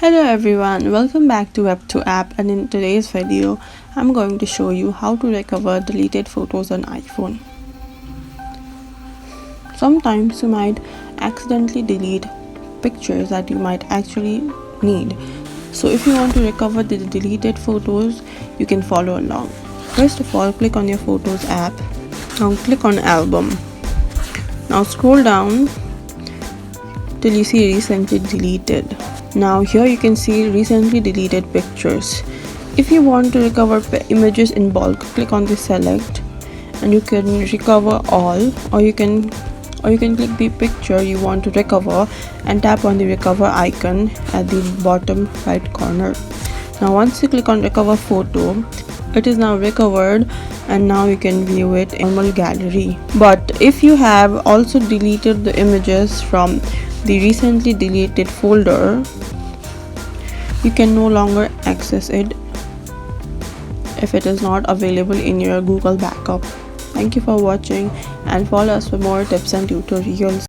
Hello everyone, welcome back to Web2 app, and in today's video I'm going to show you how to recover deleted photos on iPhone. Sometimes you might accidentally delete pictures that you might actually need. So if you want to recover the deleted photos, you can follow along. First of all, click on your Photos app. Now click on Album. Now scroll down till you see Recently Deleted. Now here you can see recently deleted pictures. If you want to recover images in bulk, click on the select and you can recover all, or you can click the picture you want to recover and tap on the recover icon at the bottom right corner. Now once you click on recover photo, it is now recovered and now you can view it in normal gallery. But if you have also deleted the images from the recently deleted folder, you can no longer access it if it is not available in your Google backup. Thank you for watching and follow us for more tips and tutorials.